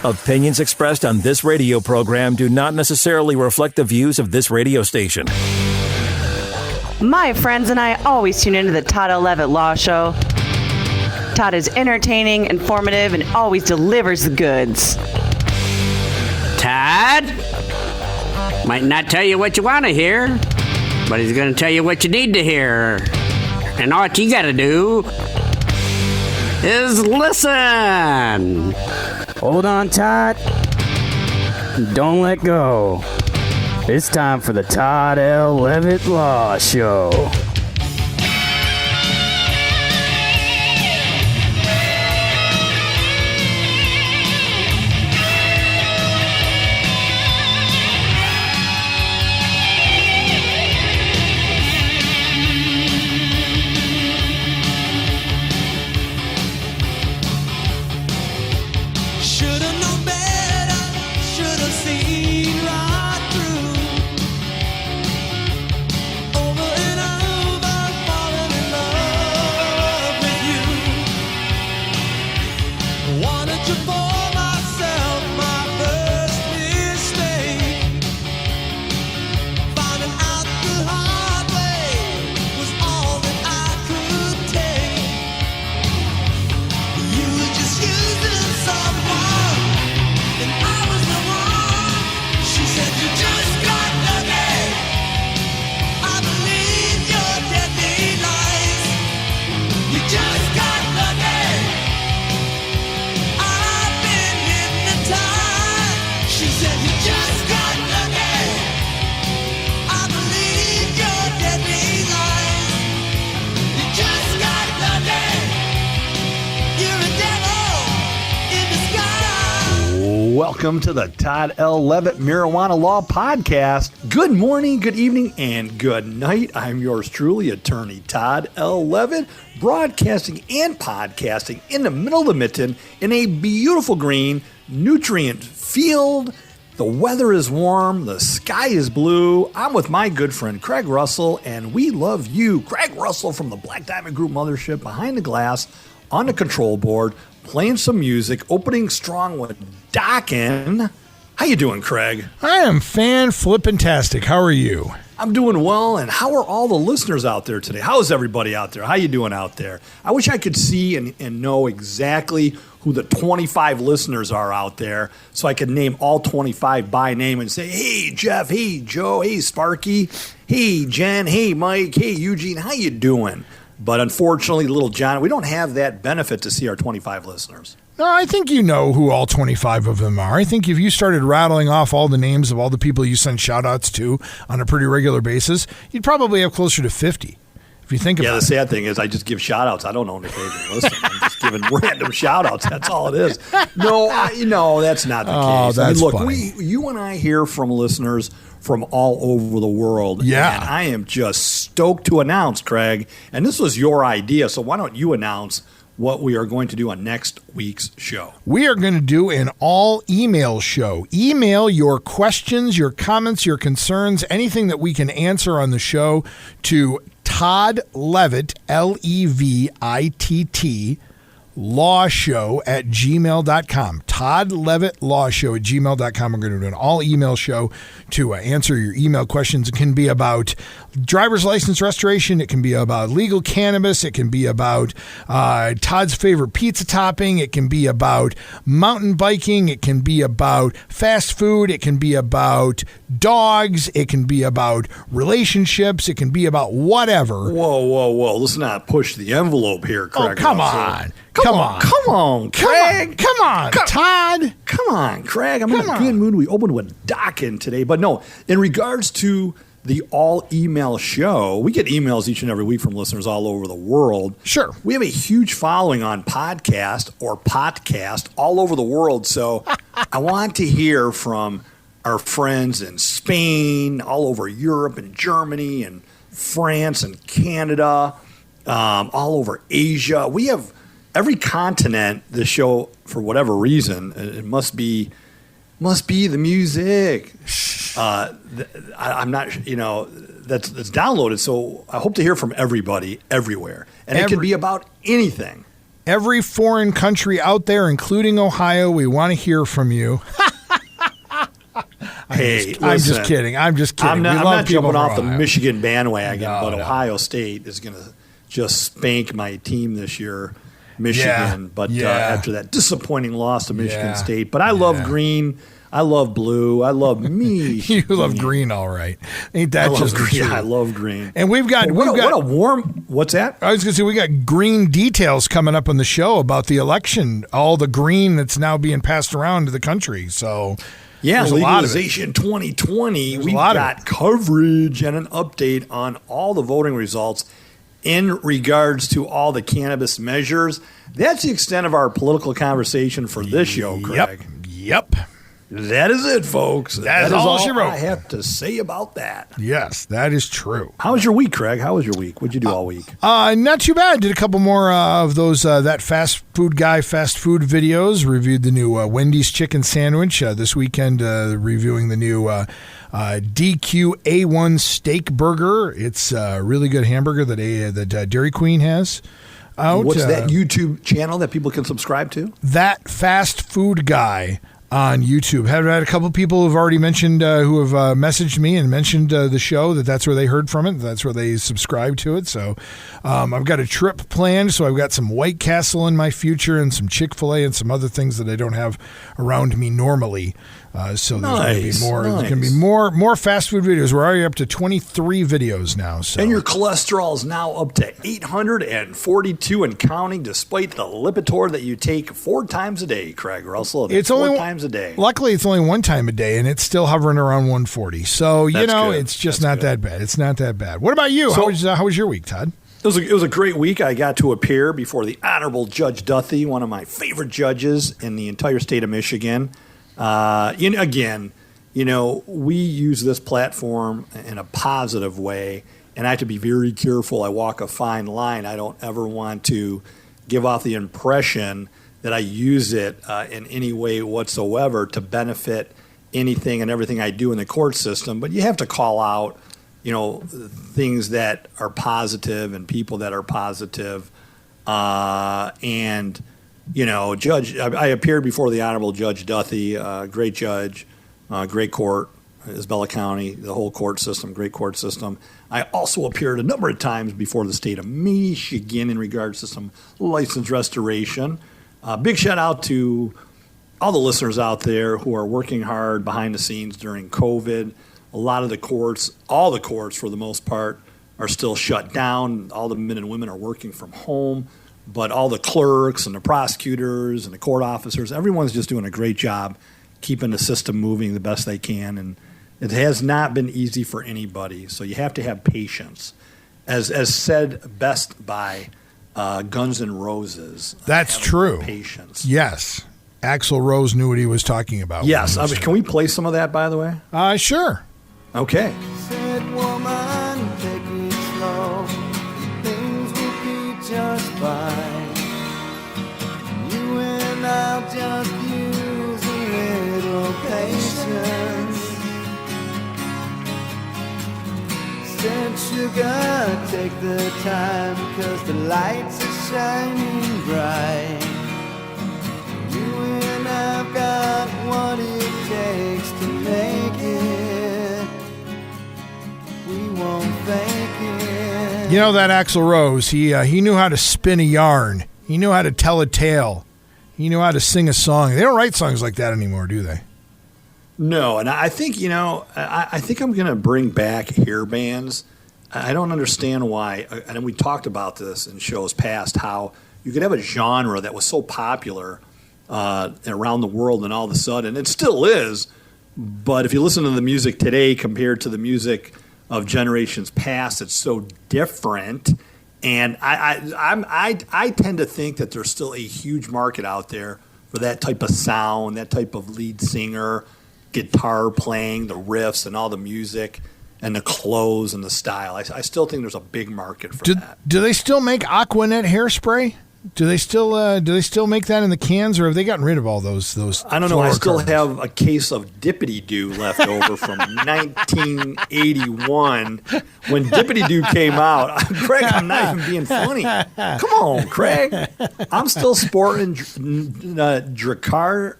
Opinions expressed on this radio program do not necessarily reflect the views of this radio station. My friends and I always tune into the Todd L. Levitt Law Show. Todd is entertaining, informative, and always delivers the goods. Todd might not tell you what you want to hear, but he's going to tell you what you need to hear. And all you got to do is listen. Hold on, Todd. Don't let go. It's time for the Todd L. Levitt Law Show. Welcome to the Todd L. Levitt Marijuana Law Podcast. Good morning, good evening, and good night. I'm yours truly, Attorney Todd L. Levitt, broadcasting and podcasting in the middle of the mitten in a beautiful green, nutrient field. The weather is warm, the sky is blue. I'm with my good friend Craig Russell, and we love you. Craig Russell from the Black Diamond Group Mothership, behind the glass, on the control board, playing some music, opening strong with Dockin'. How you doing, Craig? I am fan-flippin-tastic. How are you? I'm doing well, and how are all the listeners out there today? How is everybody out there? How you doing out there? I wish I could see and know exactly who the 25 listeners are out there so I could name all 25 by name and say, hey, Jeff, hey, Joe, hey, Sparky, hey, Jen, hey, Mike, hey, Eugene, how you doing? But unfortunately, little John, we don't have that benefit to see our 25 listeners. No, I think you know who all 25 of them are. I think if you started rattling off all the names of all the people you send shout-outs to on a pretty regular basis, you'd probably have closer to 50. If you think about it. Yeah, the sad thing is I just give shout-outs. I don't know if they even listen. I'm just giving random shout-outs. That's all it is. No, that's not the case. That's look, funny. you and I hear from listeners from all over the world. Yeah. And I am just stoked to announce, Craig, and this was your idea, so why don't you announce what we are going to do on next week's show? We are going to do an all-email show. Email your questions, your comments, your concerns, anything that we can answer on the show to Todd Levitt, Levitt, lawshow@gmail.com. Todd Levitt lawshow@gmail.com. We're going to do an all-email show to answer your email questions. It can be about driver's license restoration. It can be about legal cannabis. It can be about Todd's favorite pizza topping. It can be about mountain biking. It can be about fast food. It can be about dogs. It can be about relationships. It can be about whatever. Whoa. Let's not push the envelope here, Craig. Oh, come on. Come on, Craig. Come on, Todd. Come on, Craig. I'm in a good mood. We opened with Dockin' today. But no, in regards to the all-email show, we get emails each and every week from listeners all over the world. Sure. We have a huge following on podcast all over the world. So I want to hear from our friends in Spain, all over Europe and Germany and France and Canada, all over Asia. We have every continent. The show, for whatever reason, it must be the music. I'm not, that's downloaded. So I hope to hear from everybody everywhere, and it can be about anything. every foreign country out there, including Ohio, we want to hear from you. I'm just kidding. I'm not jumping off the Ohio. Michigan bandwagon, but No. Ohio State is going to just spank my team this year, Michigan. After that disappointing loss to Michigan State. But I love green. I love blue. I love me. You love green, all right. Ain't that just the truth? I love green. And what a warm. What's that? I was going to say, we got green details coming up on the show about the election, all the green that's now being passed around to the country. So, yeah, legalization 2020. We've got coverage and an update on all the voting results in regards to all the cannabis measures. That's the extent of our political conversation for this show, Craig. Yep. That is it, folks. That is all she wrote. I have to say about that. Yes, that is true. How was your week, Craig? How was your week? What'd you do all week? Not too bad. Did a couple more of those that fast food guy fast food videos. Reviewed the new Wendy's chicken sandwich this weekend. Reviewing the new DQ A1 steak burger. It's a really good hamburger that Dairy Queen has out. What's that YouTube channel that people can subscribe to? That fast food guy on YouTube. Have had a couple people who've already mentioned, who have messaged me and mentioned the show, that's where they heard from it. That's where they subscribe to it. So I've got a trip planned. So I've got some White Castle in my future and some Chick-fil-A and some other things that I don't have around me normally. So there's going to be more fast food videos. We're already up to 23 videos now. So. And your cholesterol is now up to 842 and counting, despite the Lipitor that you take 4 times a day, Craig Russell. It's only 4 times a day. Luckily, it's only 1 time a day, and it's still hovering around 140. So, it's just not that bad. It's not that bad. What about you? So, how was your week, Todd? It was a great week. I got to appear before the Honorable Judge Duthie, one of my favorite judges in the entire state of Michigan. We use this platform in a positive way, and I have to be very careful. I walk a fine line. I don't ever want to give off the impression that I use it in any way whatsoever to benefit anything and everything I do in the court system. But you have to call out, things that are positive and people that are positive. Judge, I appeared before the Honorable Judge Duthie, great judge, great court, Isabella County, the whole court system, great court system. I also appeared a number of times before the state of Michigan in regards to some license restoration. Big shout out to all the listeners out there who are working hard behind the scenes during COVID. A lot of the courts, all the courts for the most part, are still shut down. All the men and women are working from home. But all the clerks and the prosecutors and the court officers, everyone's just doing a great job keeping the system moving the best they can. And it has not been easy for anybody. So you have to have patience. As said best by Guns N' Roses. That's true. Patience. Yes. Axl Rose knew what he was talking about. Yes. Can we play some of that, by the way? Sure. Okay. Said woman, take it slow. Things will be just fine. You and I'll just use a little patience. Said sugar, take the time, 'cause the lights are shining bright. You and I've got what it takes to make it. We won't fake it. You know that Axl Rose, he knew how to spin a yarn. He knew how to tell a tale. He knew how to sing a song. They don't write songs like that anymore, do they? No, and I think, I think I'm going to bring back hair bands. I don't understand why, and we talked about this in shows past, how you could have a genre that was so popular around the world, and all of a sudden, it still is, but if you listen to the music today compared to the music of generations past, it's so different. And I tend to think that there's still a huge market out there for that type of sound, that type of lead singer, guitar playing, the riffs and all the music and the clothes and the style. I still think there's a big market for that. Do they still make Aquanet hairspray? Do they still make that in the cans, or have they gotten rid of all those? I don't know. I still fluorocarbons? have a case of Dippity Doo left over from 1981 when Dippity Doo came out. Craig, I'm not even being funny. Come on, Craig. I'm still sporting Dracar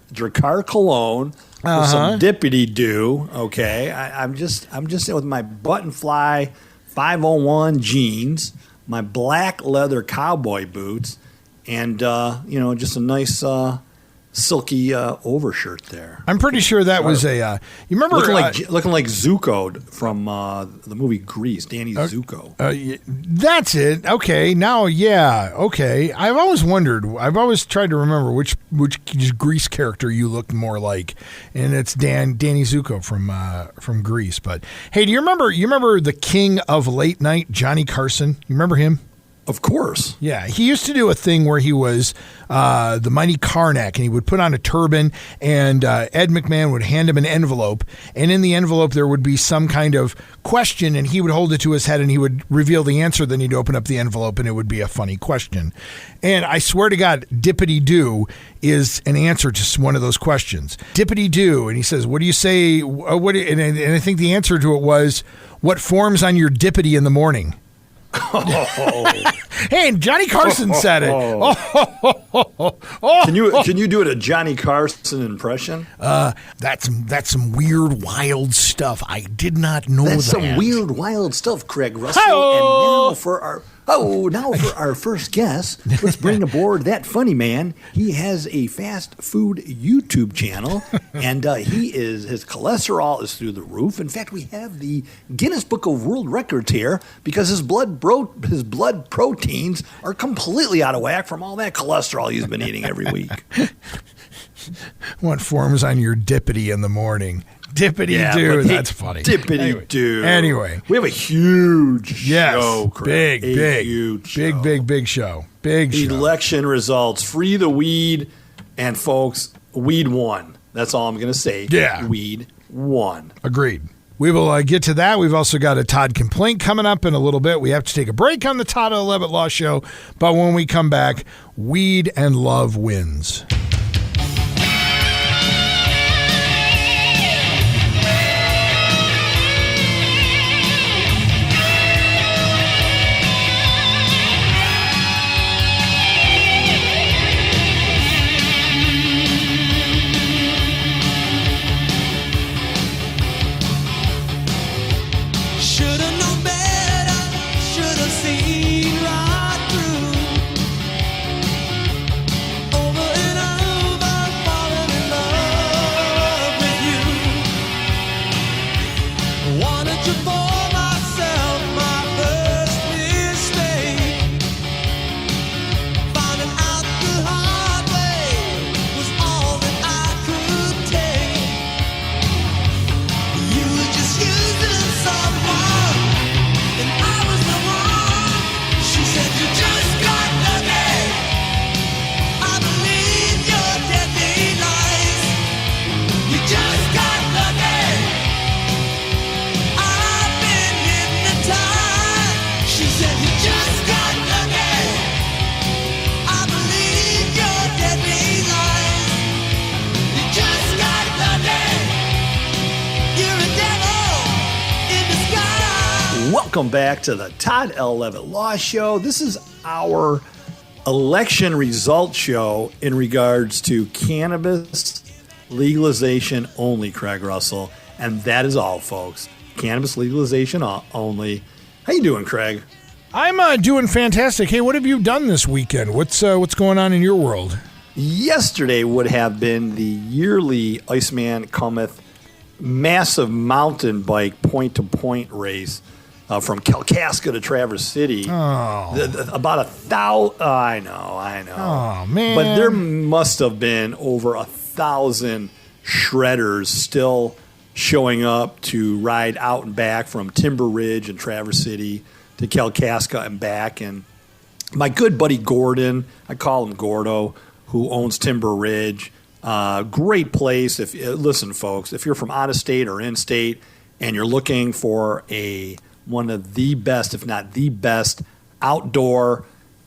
cologne with some Dippity Doo. Okay, I'm just with my button fly 501 jeans, my black leather cowboy boots. And, just a nice silky overshirt there. I'm pretty sure that was a. You remember looking like Zuko from the movie Grease, Danny Zuko. That's it. Okay, now, yeah, okay. I've always wondered. I've always tried to remember which Grease character you look more like, and it's Danny Zuko from Grease. But hey, do you remember the king of late night, Johnny Carson? You remember him? Of course. Yeah, he used to do a thing where he was the mighty Karnak, and he would put on a turban, and Ed McMahon would hand him an envelope, and in the envelope there would be some kind of question, and he would hold it to his head, and he would reveal the answer, then he'd open up the envelope, and it would be a funny question. And I swear to God, Dippity Doo is an answer to one of those questions. Dippity Doo, and he says, what do you say, and I think the answer to it was, what forms on your dippity in the morning? Hey, and Johnny Carson said it. Can you do it a Johnny Carson impression? That's some weird, wild stuff. I did not know That's that. some weird, wild stuff, Craig Russell. And now for our first guest, let's bring aboard that funny man. He has a fast food YouTube channel, and his cholesterol is through the roof. In fact, we have the Guinness Book of World Records here because his blood proteins are completely out of whack from all that cholesterol he's been eating every week. What forms on your dippity in the morning? Dippity Doo. That's funny. Dippity Doo. Anyway. We have a huge show, Craig. Big show. Big show. Election results. Free the weed. And, folks, weed won. That's all I'm going to say. Yeah. Weed won. Agreed. We will get to that. We've also got a Todd complaint coming up in a little bit. We have to take a break on the Todd Levitt Law Show. But when we come back, weed and love wins. Welcome back to the Todd L. Levitt Law Show. This is our election results show in regards to cannabis legalization only, Craig Russell. And that is all, folks. Cannabis legalization only. How you doing, Craig? I'm doing fantastic. Hey, what have you done this weekend? What's going on in your world? Yesterday would have been the yearly Iceman Cometh massive mountain bike point-to-point race from Kalkaska to Traverse City. Oh. About 1,000. I know. Oh, man. But there must have been over 1,000 shredders still showing up to ride out and back from Timber Ridge and Traverse City to Kalkaska and back. And my good buddy Gordon, I call him Gordo, who owns Timber Ridge, great place. Listen, folks, if you're from out of state or in state and you're looking for one of the best, if not the best, outdoor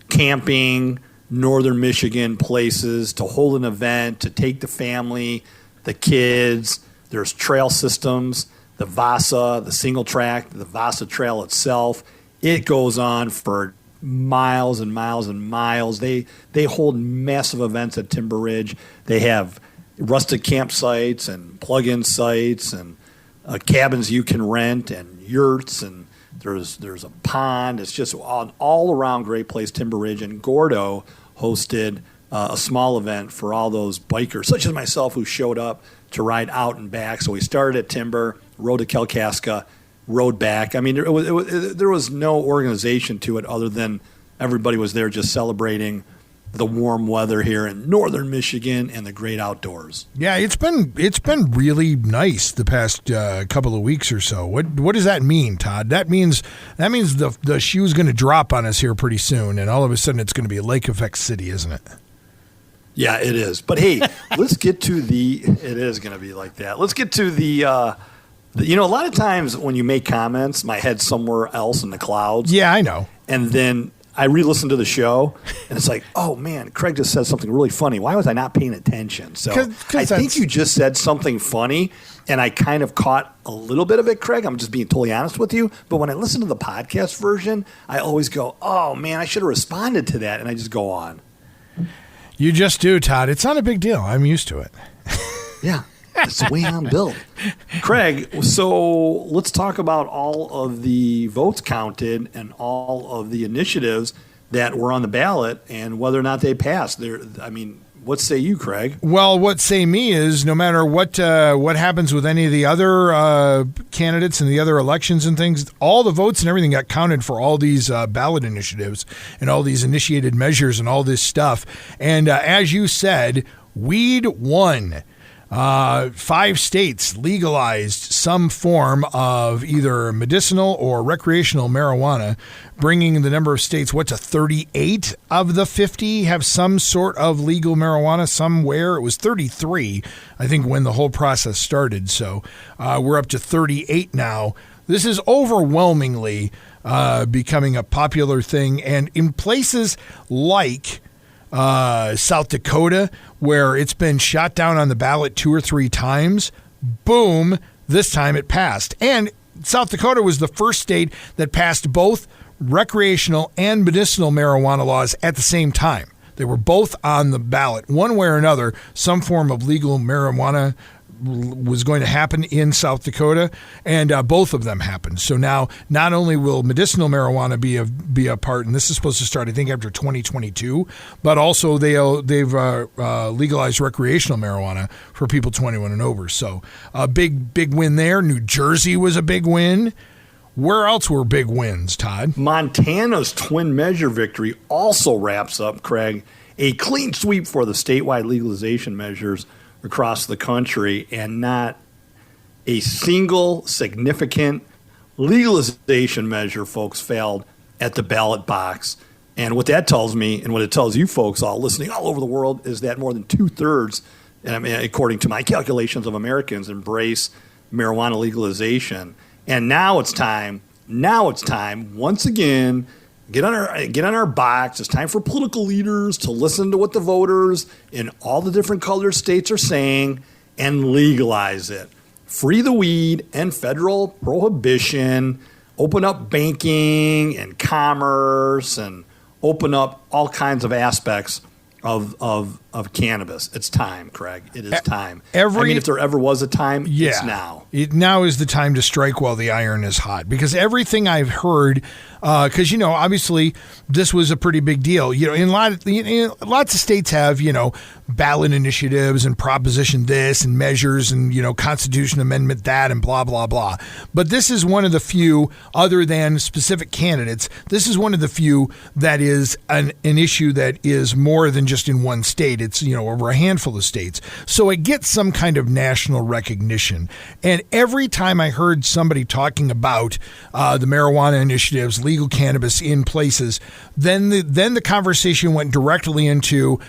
camping, northern Michigan places to hold an event, to take the family, the kids. There's trail systems, the VASA, the single track, the VASA trail itself. It goes on for miles and miles and miles. They hold massive events at Timber Ridge. They have rustic campsites and plug-in sites and cabins you can rent and yurts, and there's a pond. It's just an all-around great place, Timber Ridge. And Gordo hosted a small event for all those bikers, such as myself, who showed up to ride out and back. So we started at Timber, rode to Kalkaska, rode back. I mean, there was no organization to it other than everybody was there just celebrating the warm weather here in northern Michigan and the great outdoors. Yeah, it's been really nice the past couple of weeks or so. What does that mean, Todd? That means the shoe's going to drop on us here pretty soon, and all of a sudden it's going to be a lake effect city, isn't it? Yeah, it is. But hey, let's get to it is going to be like that. Let's get to a lot of times when you make comments, my head's somewhere else in the clouds. Yeah, I know. And then I re-listen to the show, and it's like, oh, man, Craig just said something really funny. Why was I not paying attention? So I think you just said something funny, and I kind of caught a little bit of it, Craig. I'm just being totally honest with you. But when I listen to the podcast version, I always go, oh, man, I should have responded to that, and I just go on. You just do, Todd. It's not a big deal. I'm used to it. Yeah. That's the way I'm built. Craig, so let's talk about all of the votes counted and all of the initiatives that were on the ballot and whether or not they passed. What say you, Craig? Well, what say me is no matter what happens with any of the other candidates and the other elections and things, all the votes and everything got counted for all these ballot initiatives and all these initiated measures and all this stuff. And as you said, weed won. 5 states legalized some form of either medicinal or recreational marijuana, bringing the number of states, to 38 of the 50 have some sort of legal marijuana somewhere. It was 33, I think, when the whole process started. So we're up to 38 now. This is overwhelmingly becoming a popular thing. And in places like South Dakota, where it's been shot down on the ballot 2 or 3 times, boom, this time it passed. And South Dakota was the first state that passed both recreational and medicinal marijuana laws at the same time. They were both on the ballot. One way or another, some form of legal marijuana was going to happen in South Dakota, and both of them happened. So now not only will medicinal marijuana be a part, and this is supposed to start, I think, after 2022, but also they've legalized recreational marijuana for people 21 and over. So a big win there. New Jersey was a big win. Where else were big wins, Todd? Montana's twin measure victory also wraps up, Craig, a clean sweep for the statewide legalization measures across the country, and not a single significant legalization measure, folks, failed at the ballot box. And what that tells me, and what it tells you folks all listening all over the world, is that more than 2/3, and I mean, according to my calculations, of Americans embrace marijuana legalization. And now it's time once again. Get on our box. It's time for political leaders to listen to what the voters in all the different colored states are saying and legalize it. Free the weed and federal prohibition. Open up banking and commerce and open up all kinds of aspects of cannabis. It's time, Craig. It is time. If there ever was a time, it's now. Now is the time to strike while the iron is hot, because everything I've heard, because obviously this was a pretty big deal. Lots of states have ballot initiatives and proposition this and measures and Constitution Amendment that and blah blah blah. But this is one of the few, other than specific candidates, this is one of the few that is an issue that is more than just in one state. It's over a handful of states, so it gets some kind of national recognition. And every time I heard somebody talking about the marijuana initiatives, legal cannabis in places, then the conversation went directly into,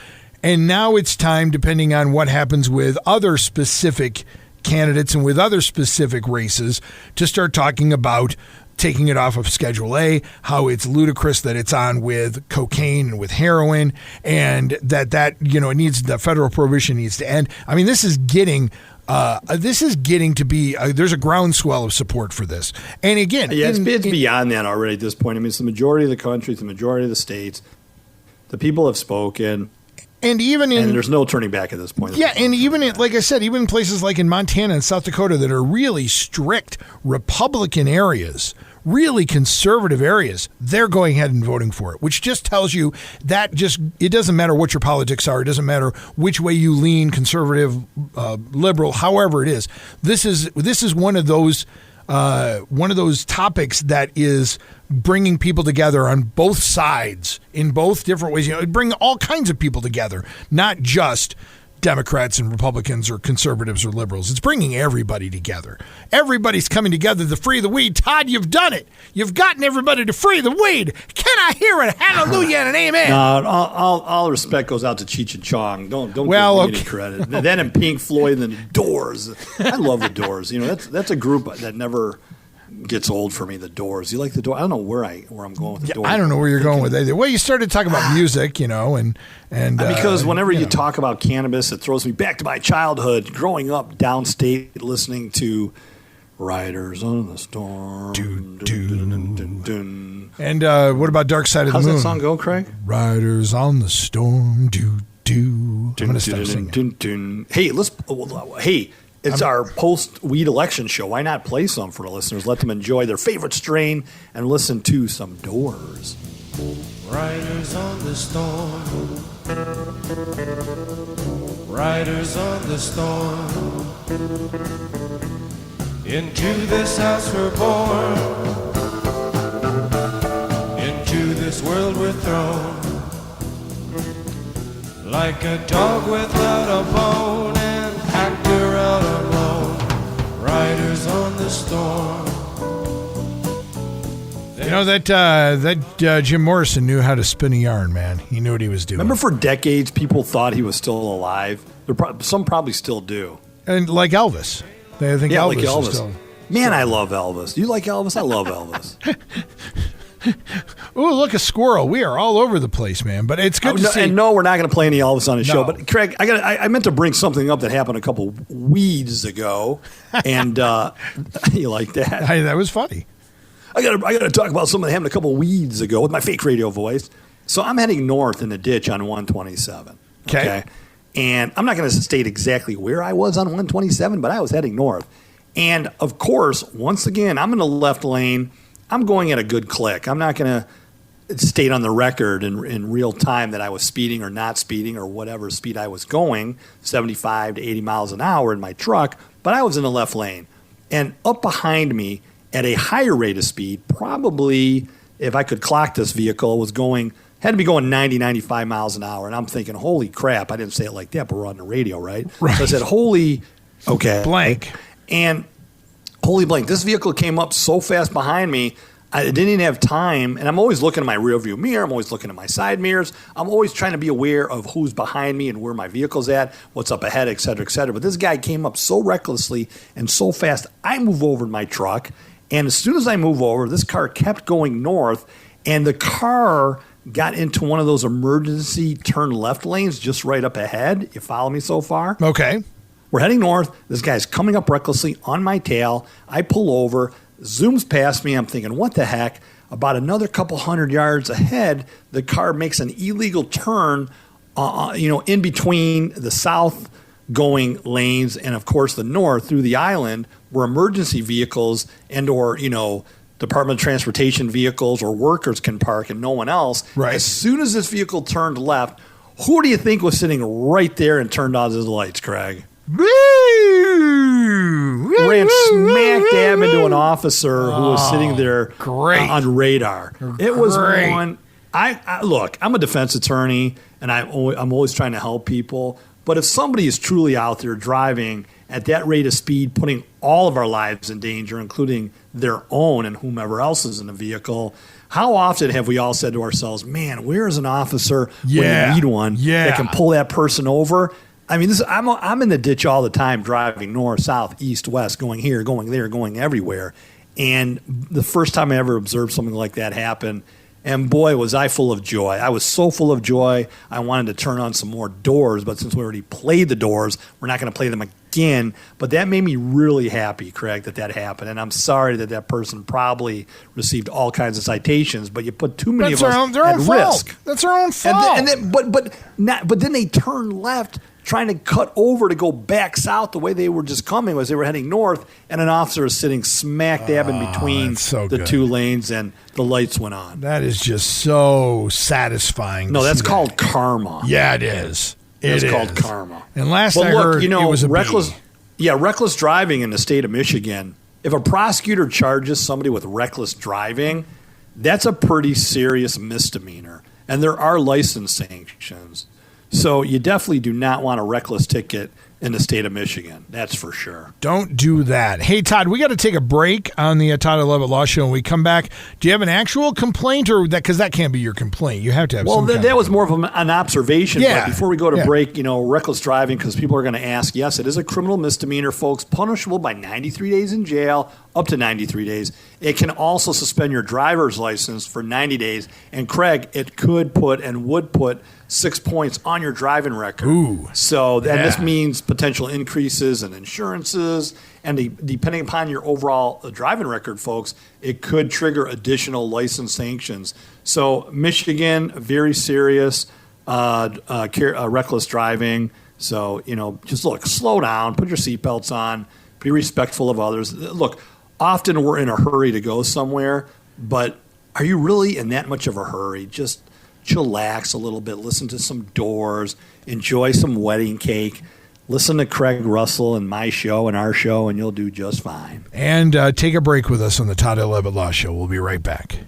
and now it's time, depending on what happens with other specific candidates and with other specific races, to start talking about taking it off of Schedule A, how it's ludicrous that it's on with cocaine and with heroin, and that it needs, the federal prohibition needs to end. I mean, this is getting to be there's a groundswell of support for this. And again, it's beyond that already at this point. I mean, it's the majority of the country, it's the majority of the states. The people have spoken. And there's no turning back at this point. Yeah, and like I said, even in places like in Montana and South Dakota that are really strict Republican areas, really conservative areas, they're going ahead and voting for it, which just tells you that it doesn't matter what your politics are. It doesn't matter which way you lean, conservative, liberal, however it is. This is one of those topics that is bringing people together on both sides in both different ways. Bring all kinds of people together, not just Democrats and Republicans or conservatives or liberals. It's bringing everybody together. Everybody's coming together to free the weed. Todd, you've done it. You've gotten everybody to free the weed. Can I hear a hallelujah and an amen? No, all respect goes out to Cheech and Chong. Don't give me any credit. Then in Pink Floyd and the Doors. I love the Doors. That's a group that never gets old for me. The Doors. You like the Doors? I don't know where I'm going with the Doors. I don't know where you're going with it. Well, you started talking about music, and because whenever you talk about cannabis, it throws me back to my childhood, growing up downstate, listening to Riders on the Storm. And what about Dark Side of the Moon? How's that song go, Craig? Riders on the Storm. I'm going to start singing. Hey, it's our post-weed election show. Why not play some for the listeners? Let them enjoy their favorite strain and listen to some Doors. Riders on the storm. Riders on the storm. Into this house we're born. Into this world we're thrown. Like a dog without a bone, and actor out alone. Riders on the storm. That Jim Morrison knew how to spin a yarn, man. He knew what he was doing. Remember, for decades, people thought he was still alive. Some probably still do. And like Elvis. They think Elvis. Like Elvis. Is still... Man, I love Elvis. Do you like Elvis? I love Elvis. Ooh, look, a squirrel. We are all over the place, man. But it's good to see. And no, we're not going to play any Elvis on the show. But Craig, I meant to bring something up that happened a couple weeds ago, and you like that? That was funny. I got to talk about something that happened a couple weeds ago with my fake radio voice. So I'm heading north in the ditch on 127. Okay. And I'm not going to state exactly where I was on 127, but I was heading north. And of course, once again, I'm in the left lane. I'm going at a good click. I'm not going to state on the record in real time that I was speeding or not speeding or whatever speed I was going, 75 to 80 miles an hour in my truck, but I was in the left lane. And up behind me at a higher rate of speed, probably if I could clock this vehicle, had to be going 90, 95 miles an hour. And I'm thinking, holy crap. I didn't say it like that, but we're on the radio, right? So I said, blank. And holy blank, this vehicle came up so fast behind me, I didn't even have time. And I'm always looking at my rear view mirror. I'm always looking at my side mirrors. I'm always trying to be aware of who's behind me and where my vehicle's at, what's up ahead, et cetera, et cetera. But this guy came up so recklessly and so fast, I move over in my truck. And as soon as I move over, this car kept going north, and the car got into one of those emergency turn left lanes just right up ahead. You follow me so far? Okay. We're heading north. This guy's coming up recklessly on my tail. I pull over, zooms past me. I'm thinking, what the heck? About another couple hundred yards ahead, the car makes an illegal turn, in between the south going lanes and, of course, the north through the island where emergency vehicles and or, Department of Transportation vehicles or workers can park and no one else. Right. As soon as this vehicle turned left, who do you think was sitting right there and turned on his lights, Craig? Ran smack dab into an officer who was sitting there on radar. It was one. Look, I'm a defense attorney, and I'm always trying to help people. But if somebody is truly out there driving at that rate of speed, putting all of our lives in danger, including their own and whomever else is in the vehicle, how often have we all said to ourselves, man, where is an officer when you need one that can pull that person over? I mean, I'm in the ditch all the time driving north, south, east, west, going here, going there, going everywhere. And the first time I ever observed something like that happen, and boy, was I full of joy. I was so full of joy, I wanted to turn on some more Doors, but since we already played the Doors, we're not going to play them again. But that made me really happy, Craig, that happened. And I'm sorry that person probably received all kinds of citations, but you put too many of us at risk. That's their own fault. But then they turned left, trying to cut over to go back south the way they were just coming as they were heading north, and an officer is sitting smack dab in between the two lanes, and the lights went on. That is just so satisfying. No, that's called karma. Yeah, it is. It's called karma. And last I heard, it was a reckless. B. Yeah, reckless driving in the state of Michigan. If a prosecutor charges somebody with reckless driving, that's a pretty serious misdemeanor, and there are license sanctions. So you definitely do not want a reckless ticket in the state of Michigan. That's for sure. Don't do that. Hey, Todd, we got to take a break on the Todd 11 Law Show. When we come back, do you have an actual complaint, or that? Because that can't be your complaint. You have to have. Well, that was more of an observation. Yeah. But before we go to break, reckless driving, because people are going to ask. Yes, it is a criminal misdemeanor, folks, punishable by 93 days in jail, up to 93 days. It can also suspend your driver's license for 90 days. And Craig, it could put and would put 6 points on your driving record. Ooh. So this means potential increases in insurances, and depending upon your overall driving record, folks, it could trigger additional license sanctions. So Michigan, very serious, reckless driving. So, just slow down, put your seatbelts on, be respectful of others. Look, often we're in a hurry to go somewhere, but are you really in that much of a hurry? Just chillax a little bit, listen to some Doors, enjoy some wedding cake, listen to Craig Russell and my show and our show, and you'll do just fine. And take a break with us on the Todd 11 Law Show. We'll be right back.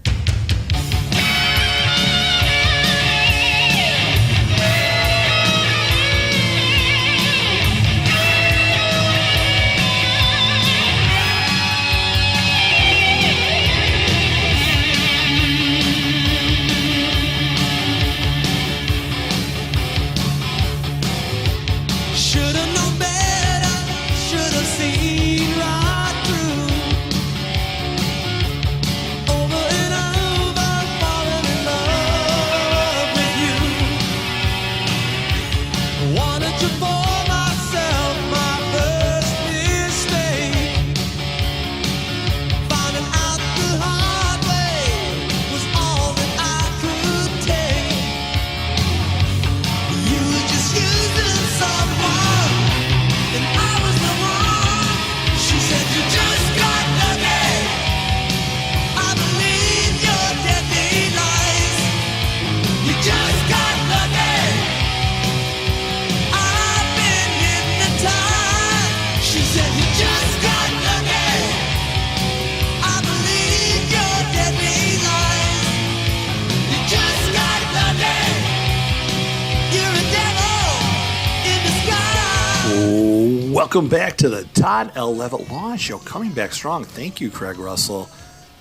Welcome back to the Todd L. Levitt Law Show. Coming back strong. Thank you, Craig Russell,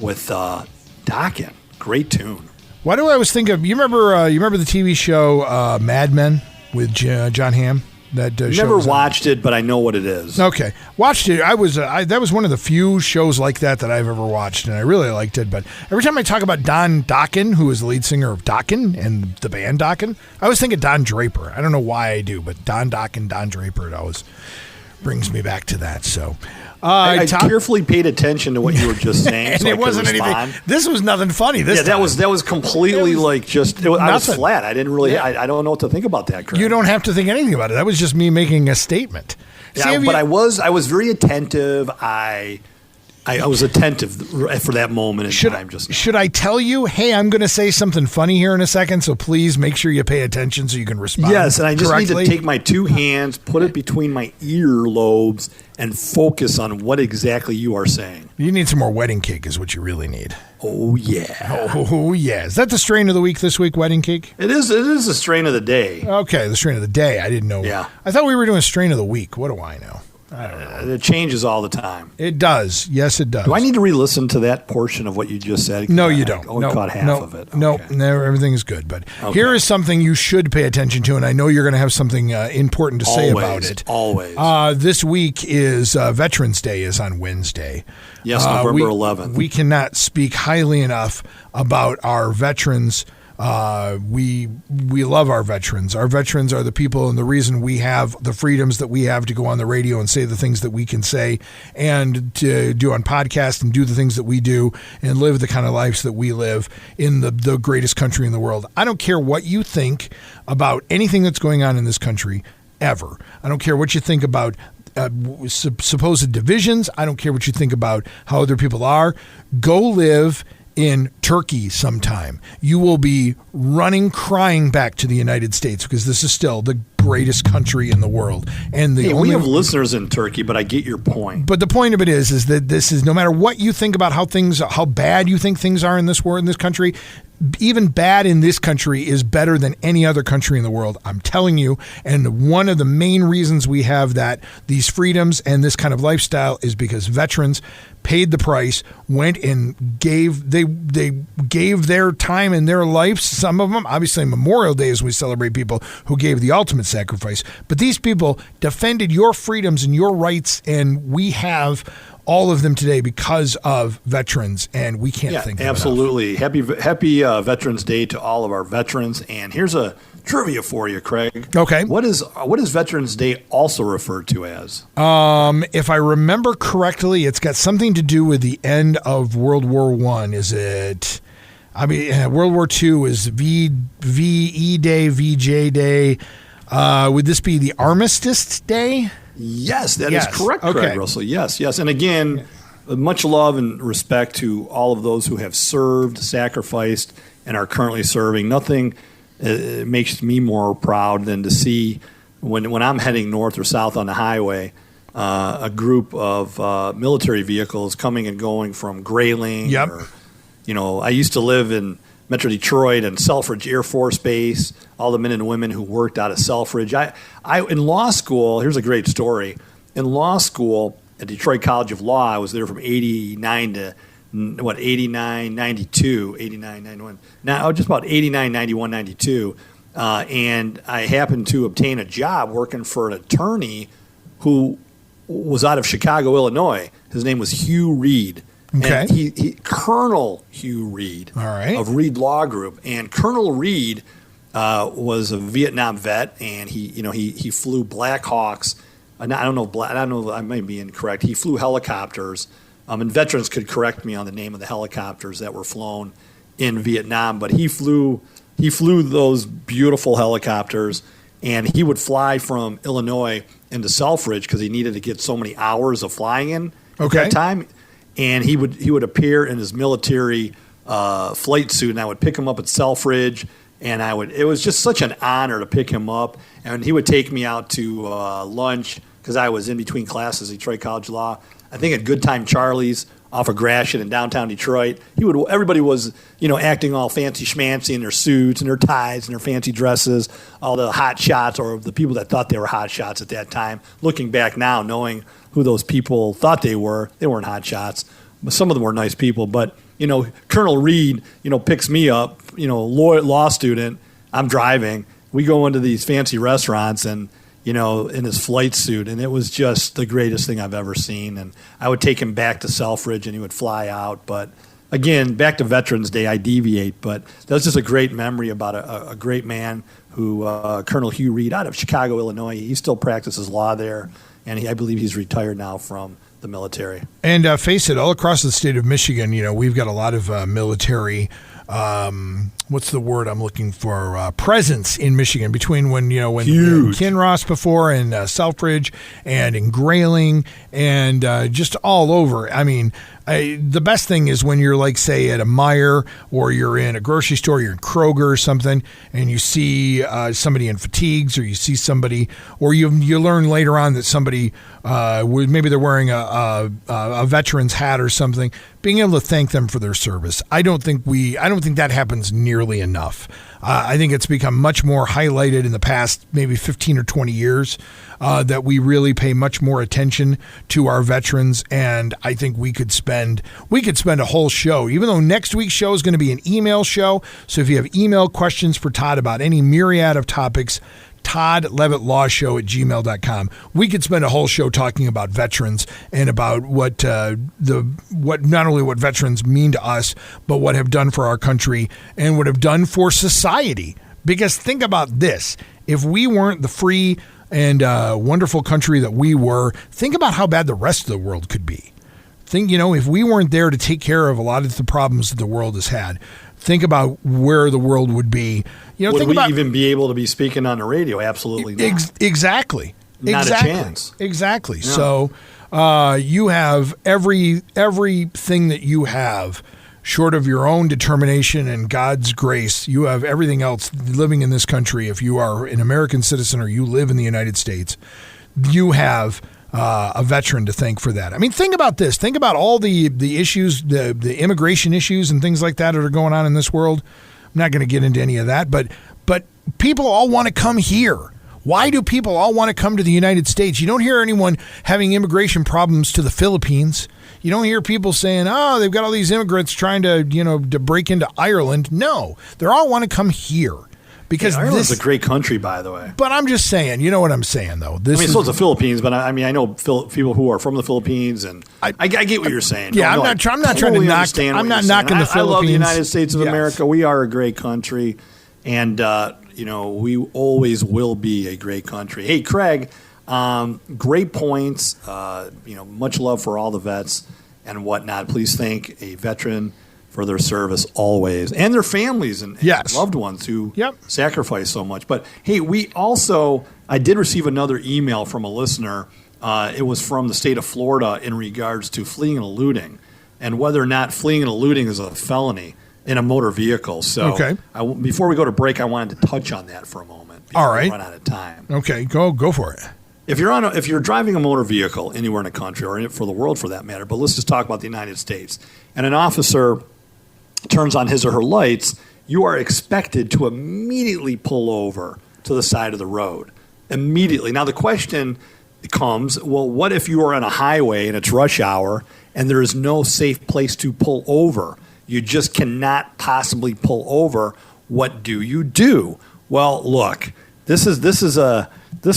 with Dockin. Great tune. Why do I always think of you remember the TV show Mad Men with John Hamm? Never watched it, but I know what it is. Okay, watched it. That was one of the few shows like that I've ever watched, and I really liked it. But every time I talk about Don Dokken, who is the lead singer of Dokken and the band Dokken, I always think of Don Draper. I don't know why I do, but Don Dokken, Don Draper, it always brings me back to that. So I carefully paid attention to what you were just saying, and so it wasn't anything. This was nothing funny. That was completely I was flat. I didn't really. Yeah. I don't know what to think about that, Craig. You don't have to think anything about it. That was just me making a statement. Yeah, but I was very attentive. I was attentive for that moment in time. Should I tell you, hey, I'm going to say something funny here in a second, so please make sure you pay attention so you can respond. Yes, and I just correctly. need to take my two hands, put it between my ear lobes, and focus on what exactly you are saying. You need some more wedding cake is what you really need. Oh, yeah. Oh, yeah. Is that the strain of the week this week, wedding cake? It is the strain of the day. Okay, the strain of the day. I didn't know. Yeah. I thought we were doing strain of the week. What do I know? I don't know. It changes all the time. It does. Yes, it does. Do I need to re-listen to that portion of what you just said? No, you don't. I only caught half of it. No, Okay. no, everything is good. But Okay. here is something you should pay attention to, and I know you're going to have something important to say about it. Always. This week is Veterans Day is on Wednesday. Yes, November 11th. We cannot speak highly enough about our veterans. We love our veterans. Our veterans are the people and the reason we have the freedoms that we have to go on the radio and say the things that we can say and to do on podcasts and do the things that we do and live the kind of lives that we live in the greatest country in the world. I don't care what you think about anything that's going on in this country ever. I don't care what you think about supposed divisions. I don't care what you think about how other people are. Go live in Turkey sometime. You will be running, crying back to the United States because this is still the greatest country in the world. And we have listeners in Turkey, but I get your point. But the point of it is that this is, no matter what you think about how bad you think things are in this world, in this country, even bad in this country is better than any other country in the world. I'm telling you. And one of the main reasons we have these freedoms and this kind of lifestyle is because veterans paid the price, went and gave their time and their lives. Some of them, obviously Memorial Day, as we celebrate people who gave the ultimate sacrifice. But these people defended your freedoms and your rights, and we have all of them today because of veterans, and we can't think of it absolutely. Happy Veterans Day to all of our veterans. And here's a trivia for you, Craig. Okay. What is Veterans Day also referred to as? If I remember correctly, it's got something to do with the end of World War I. Is it? I mean, World War II is VE Day, VJ Day. Would this be the Armistice Day? Yes, that is correct, Craig Okay. Russell. Yes. And again, much love and respect to all of those who have served, sacrificed, and are currently serving. Nothing makes me more proud than to see when I'm heading north or south on the highway, a group of military vehicles coming and going from Grayling. Yep. Or, I used to live in Metro Detroit and Selfridge Air Force Base, all the men and women who worked out of Selfridge. I in law school, here's a great story. In law school at Detroit College of Law, I was there from 89 to 89, 92, 89, 91. Now, just about 89, 91, 92. And I happened to obtain a job working for an attorney who was out of Chicago, Illinois. His name was Hugh Reed. Okay. And Colonel Hugh Reed, all right, of Reed Law Group. And Colonel Reed was a Vietnam vet, and he flew Black Hawks. I don't know. I might be incorrect. He flew helicopters, and veterans could correct me on the name of the helicopters that were flown in Vietnam. But he flew those beautiful helicopters, and he would fly from Illinois into Selfridge because he needed to get so many hours of flying in at that time. And he would appear in his military flight suit, and I would pick him up at Selfridge, and it was just such an honor to pick him up. And he would take me out to lunch because I was in between classes at Detroit College of Law. I think at Good Time Charlie's off of Gratiot in downtown Detroit. Everybody was, acting all fancy schmancy in their suits and their ties and their fancy dresses, all the hot shots, or the people that thought they were hot shots at that time. Looking back now, knowing who those people thought they weren't hot shots. But some of them were nice people. But, Colonel Reed, picks me up, law student. I'm driving. We go into these fancy restaurants and, in his flight suit. And it was just the greatest thing I've ever seen. And I would take him back to Selfridge and he would fly out. But again, back to Veterans Day, I deviate. But that was just a great memory about a great man who, Colonel Hugh Reed, out of Chicago, Illinois. He still practices law there. And I believe he's retired now from the military. And face it, all across the state of Michigan, we've got a lot of military. What's the word I'm looking for? Presence in Michigan between when Kinross before and Selfridge and in Grayling and just all over. I mean, the best thing is when you're like, say, at a Meijer or you're in a grocery store, you're in Kroger or something, and you see somebody in fatigues, or you see somebody, or you learn later on that somebody maybe they're wearing a veteran's hat or something. Being able to thank them for their service. I don't don't think that happens nearly enough. I think it's become much more highlighted in the past maybe 15 or 20 years that we really pay much more attention to our veterans, and I think we could spend a whole show, even though next week's show is going to be an email show. So if you have email questions for Todd about any myriad of topics, toddlevittLawShow@gmail.com. We could spend a whole show talking about veterans and about what not only what veterans mean to us, but what have done for our country and what have done for society. Because think about this: if we weren't the free and wonderful country that we were, think about how bad the rest of the world could be. Think, if we weren't there to take care of a lot of the problems that the world has had, think about where the world would be. Would we even be able to be speaking on the radio? Absolutely not. Exactly. Not a chance. Exactly. Yeah. So you have everything that you have, short of your own determination and God's grace. You have everything else living in this country. If you are an American citizen or you live in the United States, you have a veteran to thank for that. I mean, think about this. Think about all the issues, the immigration issues and things like that are going on in this world. I'm not going to get into any of that, but people all want to come here. Why do people all want to come to the United States? You don't hear anyone having immigration problems to the Philippines. You don't hear people saying, "Oh, they've got all these immigrants trying to break into Ireland." No, they all want to come here. Because Ireland's a great country, by the way. But I'm just saying, you know what I'm saying, though. So is the Philippines, but I know people who are from the Philippines, and I get what you're saying. Yeah, I'm not trying to knock. I'm not knocking the Philippines. I love the United States of America. We are a great country, and we always will be a great country. Hey, Craig, great points. Much love for all the vets and whatnot. Please thank a veteran for their service always, and their families and loved ones who sacrifice so much. But hey, I did receive another email from a listener. It was from the state of Florida in regards to fleeing and eluding, and whether or not fleeing and eluding is a felony in a motor vehicle. So before we go to break, I wanted to touch on that for a moment. All right. We run out of time. Okay, go for it. If you're driving a motor vehicle anywhere in the country, or for the world for that matter, but let's just talk about the United States, and an officer turns on his or her lights, you are expected to immediately pull over to the side of the road. Immediately. Now, the question comes, well, what if you are on a highway and it's rush hour and there is no safe place to pull over? You just cannot possibly pull over. What do you do? Well, look, this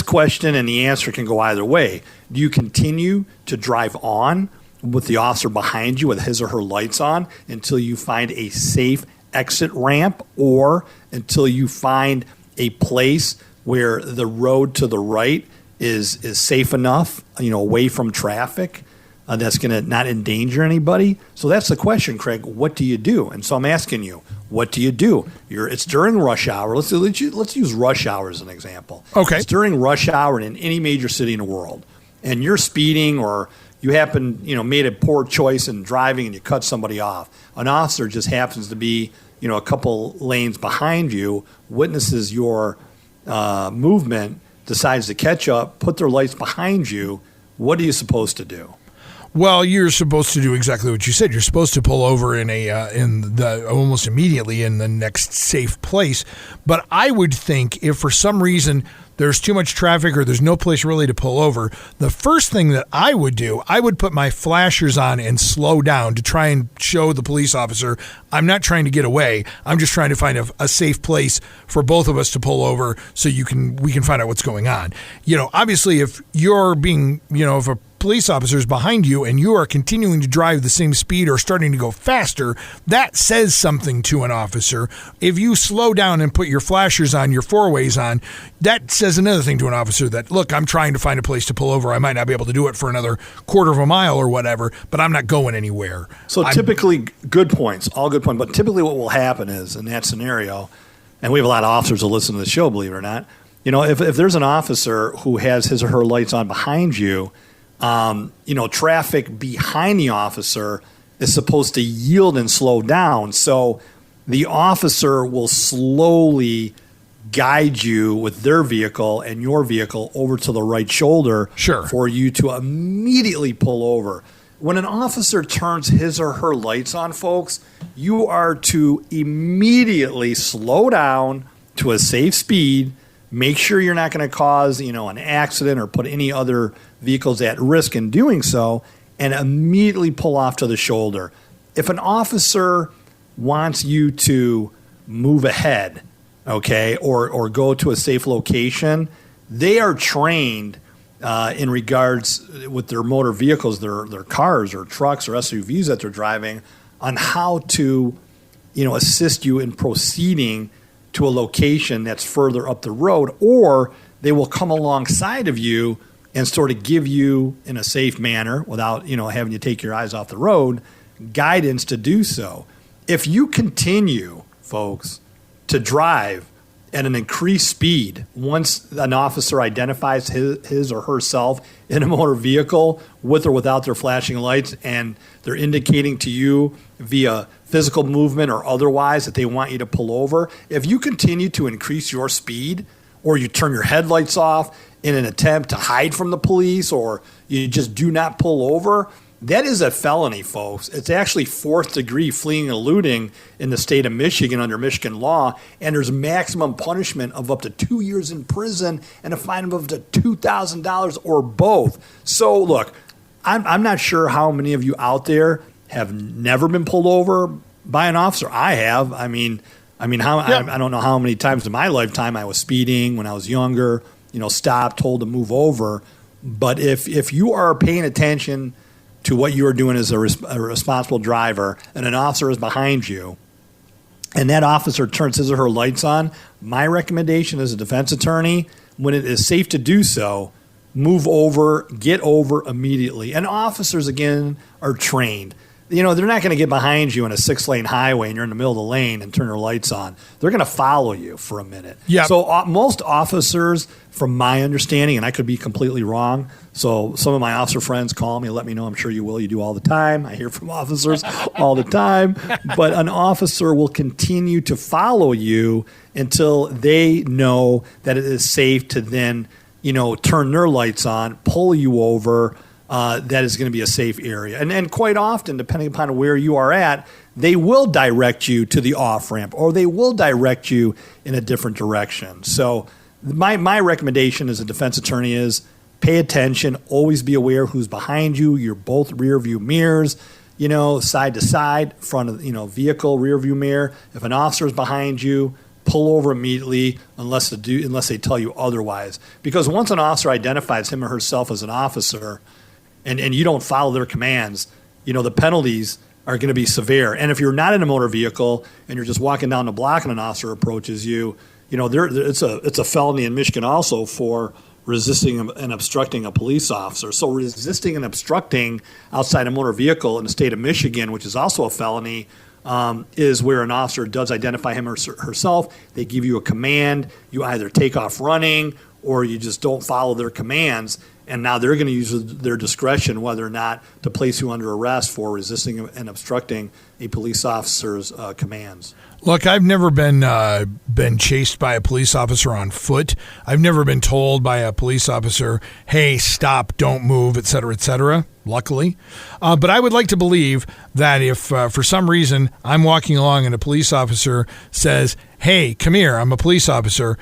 question, and the answer can go either way. Do you continue to drive on with the officer behind you with his or her lights on until you find a safe exit ramp, or until you find a place where the road to the right is safe enough, away from traffic, that's going to not endanger anybody? So that's the question, Craig. What do you do? And so I'm asking you, what do you do? It's during rush hour. Let's use rush hour as an example. Okay. It's during rush hour in any major city in the world, and you're speeding, or you happen, made a poor choice in driving and you cut somebody off. An officer just happens to be, a couple lanes behind you, witnesses your movement, decides to catch up, put their lights behind you. What are you supposed to do? Well, you're supposed to do exactly what you said. You're supposed to pull over almost immediately in the next safe place. But I would think if for some reason there's too much traffic or there's no place really to pull over, the first thing that I would do, I would put my flashers on and slow down to try and show the police officer I'm not trying to get away. I'm just trying to find a safe place for both of us to pull over so we can find out what's going on. Obviously, if you're being, if a police officers behind you and you are continuing to drive the same speed or starting to go faster, that says something to an officer. If you slow down and put your flashers on, your four-ways on, that says another thing to an officer that, look, I'm trying to find a place to pull over. I might not be able to do it for another quarter of a mile or whatever, but I'm not going anywhere. So typically, good points, all good points, but typically what will happen is in that scenario, and we have a lot of officers that listen to the show, believe it or not, if there's an officer who has his or her lights on behind you, traffic behind the officer is supposed to yield and slow down. So the officer will slowly guide you with their vehicle and your vehicle over to the right shoulder for you to immediately pull over. When an officer turns his or her lights on, folks, you are to immediately slow down to a safe speed. Make sure you're not going to cause, an accident or put any other vehicles at risk in doing so, and immediately pull off to the shoulder. If an officer wants you to move ahead, okay, or go to a safe location, they are trained in regards with their motor vehicles, their cars or trucks or SUVs that they're driving, on how to, assist you in proceeding to a location that's further up the road, or they will come alongside of you and sort of give you, in a safe manner, without, having you take your eyes off the road, guidance to do so. If you continue, folks, to drive at an increased speed, once an officer identifies his or herself in a motor vehicle with or without their flashing lights, and they're indicating to you via physical movement or otherwise that they want you to pull over, if you continue to increase your speed, or you turn your headlights off in an attempt to hide from the police, or you just do not pull over, that is a felony, folks. It's actually 4th degree fleeing and eluding in the state of Michigan under Michigan law, and there's maximum punishment of up to 2 years in prison and a fine of up to $2,000 or both. So, look, I'm not sure how many of you out there have never been pulled over by an officer. I have. I don't know how many times in my lifetime I was speeding when I was younger, stopped, told to move over. But if you are paying attention to what you are doing as a responsible driver, and an officer is behind you, and that officer turns his or her lights on, my recommendation as a defense attorney, when it is safe to do so, move over, get over immediately. And officers, again, are trained. They're not going to get behind you on a 6-lane highway and you're in the middle of the lane and turn their lights on. They're going to follow you for a minute. Yep. So most officers, from my understanding, and I could be completely wrong, so some of my officer friends call me and let me know. I'm sure you will. You do all the time. I hear from officers all the time. But an officer will continue to follow you until they know that it is safe to then, turn their lights on, pull you over. That is going to be a safe area. And quite often, depending upon where you are at, they will direct you to the off-ramp, or they will direct you in a different direction. So my recommendation as a defense attorney is pay attention, always be aware who's behind you. You're both rear view mirrors, side to side, front of, vehicle, rear view mirror. If an officer is behind you, pull over immediately unless they tell you otherwise. Because once an officer identifies him or herself as an officer, and you don't follow their commands, the penalties are going to be severe. And if you're not in a motor vehicle and you're just walking down the block and an officer approaches you, it's a felony in Michigan also for resisting and obstructing a police officer. So resisting and obstructing outside a motor vehicle in the state of Michigan, which is also a felony, is where an officer does identify him or herself. They give you a command. You either take off running or you just don't follow their commands. And now they're going to use their discretion whether or not to place you under arrest for resisting and obstructing a police officer's commands. Look, I've never been chased by a police officer on foot. I've never been told by a police officer, hey, stop, don't move, et cetera, luckily. But I would like to believe that if for some reason I'm walking along and a police officer says, hey, come here, I'm a police officer,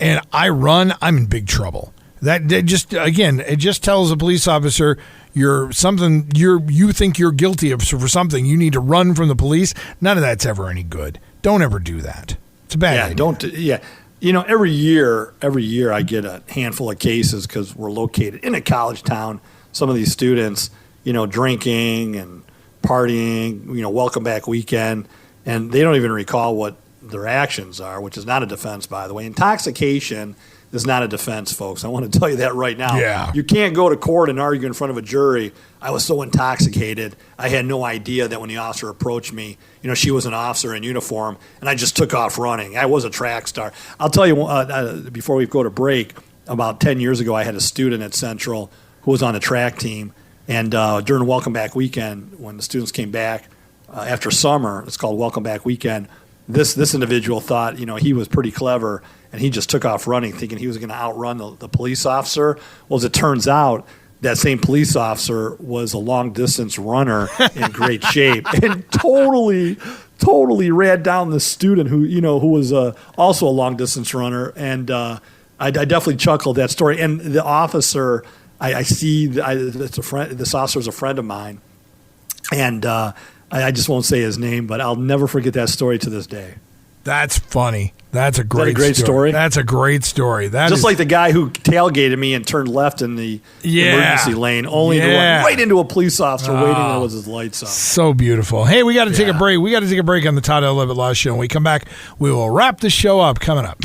and I run, I'm in big trouble. That just tells a police officer you think you're guilty of for something. You need to run from the police. None of that's ever any good. Don't ever do that. It's a bad idea. Every year I get a handful of cases because we're located in a college town. Some of these students, drinking and partying, welcome back weekend, and they don't even recall what their actions are, which is not a defense, by the way. Intoxication is not a defense, folks. I want to tell you that right now. Yeah. You can't go to court and argue in front of a jury, I was so intoxicated, I had no idea that when the officer approached me, she was an officer in uniform, and I just took off running. I was a track star. I'll tell you, before we go to break, about 10 years ago, I had a student at Central who was on the track team, and during Welcome Back Weekend, when the students came back after summer, it's called Welcome Back Weekend, this individual thought, he was pretty clever, and he just took off running, thinking he was going to outrun the police officer. Well, as it turns out, that same police officer was a long-distance runner in great shape and totally totally ran down this student who was also a long distance runner, and I definitely chuckled at that story. And the officer, it's a friend. This officer is a friend of mine, and I just won't say his name, but I'll never forget that story to this day. That's funny. That's a great story. That's a great story. Just like the guy who tailgated me and turned left in the emergency lane, only to run right into a police officer waiting there with his lights on. So beautiful. Hey, we got to take a break. We got to take a break on the Todd L. Levitt Law Show. When we come back, we will wrap the show up. Coming up.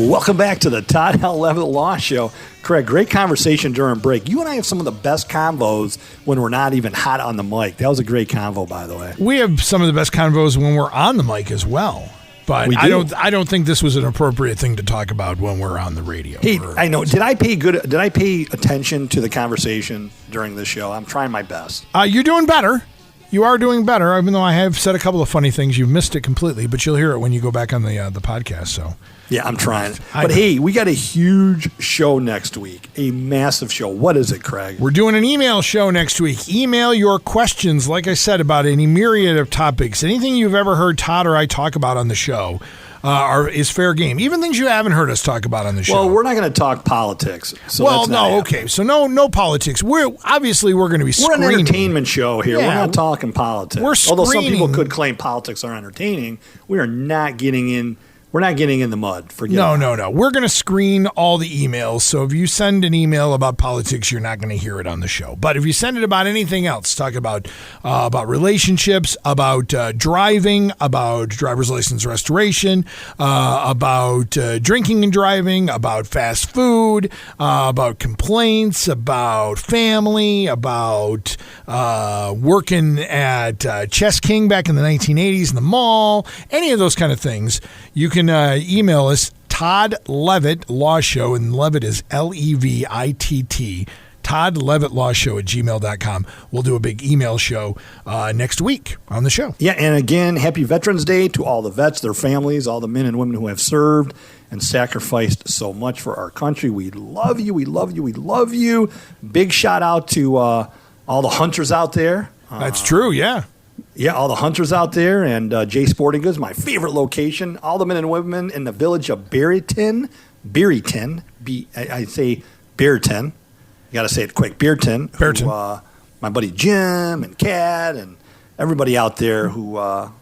Welcome back to the Todd L. Levitt Law Show. Craig, great conversation during break. You and I have some of the best convos when we're not even hot on the mic. That was a great convo, by the way. We have some of the best convos when we're on the mic as well. But I don't think this was an appropriate thing to talk about when we're on the radio. Hey, I know. Did I pay attention to the conversation during this show? I'm trying my best. You're doing better. You are doing better, even though I have said a couple of funny things. You've missed it completely, but you'll hear it when you go back on the podcast. So yeah, I'm trying. But hey, we got a huge show next week, a massive show. What is it, Craig? We're doing an email show next week. Email your questions, like I said, about any myriad of topics. Anything you've ever heard Todd or I talk about on the show is fair game. Even things you haven't heard us talk about on the show. Well, we're not going to talk politics. So okay. So no politics. We're going to be screening. We're an entertainment show here. Yeah, we're not talking politics. We're screening. Although some people could claim politics are entertaining, we are not getting in. We're not getting in the mud. No. We're going to screen all the emails. So if you send an email about politics, you're not going to hear it on the show. But if you send it about anything else, talk about relationships, about driving, about driver's license restoration, about drinking and driving, about fast food, about complaints, about family, about working at Chess King back in the 1980s in the mall, any of those kind of things, you can email us, Todd Levitt Law Show, and Levitt is Levitt, Todd Levitt Law Show at gmail.com. We'll do a big email show next week on the show. Yeah, and again, happy Veterans Day to all the vets, their families, all the men and women who have served and sacrificed so much for our country. We love you. We love you. We love you. Big shout out to all the hunters out there. That's true, yeah. Yeah, all the hunters out there, and Jay Sporting Goods, my favorite location. All the men and women in the village of Barryton. I say Bearton. You got to say it quick. Bearton. My buddy Jim and Kat and everybody out there who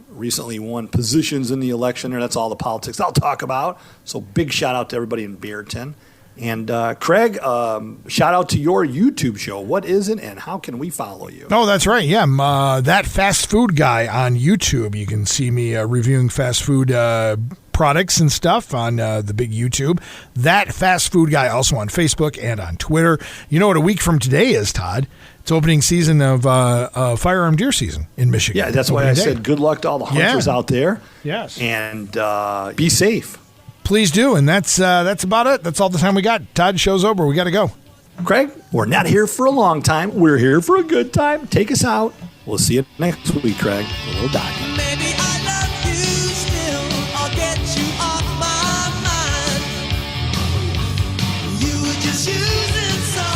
recently won positions in the election. And that's all the politics I'll talk about. So big shout out to everybody in Bearton. And Craig, shout out to your YouTube show. What is it, and how can we follow you? Oh, that's right. Yeah, I'm that fast food guy on YouTube. You can see me reviewing fast food products and stuff on the big YouTube. That fast food guy also on Facebook and on Twitter. You know what a week from today is, Todd? It's opening season of firearm deer season in Michigan. Yeah, that's why I said good luck to all the hunters out there. Yes. And be safe. Please do, and that's about it. That's all the time we got. Todd, show's over. We got to go. Craig, we're not here for a long time. We're here for a good time. Take us out. We'll see you next week, Craig. A little document. Maybe I love you still. I'll get you off my mind. You were just using some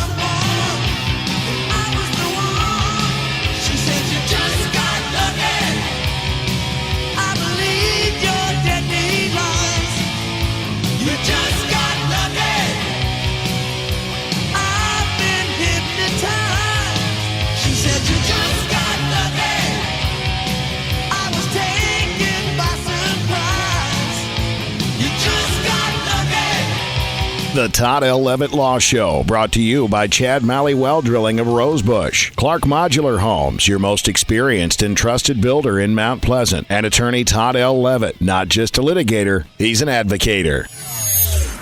The Todd L. Levitt Law Show, brought to you by Chad Malley Well Drilling of Rosebush, Clark Modular Homes, your most experienced and trusted builder in Mount Pleasant, and attorney Todd L. Levitt, not just a litigator, he's an advocator.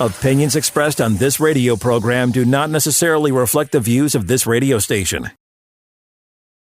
Opinions expressed on this radio program do not necessarily reflect the views of this radio station.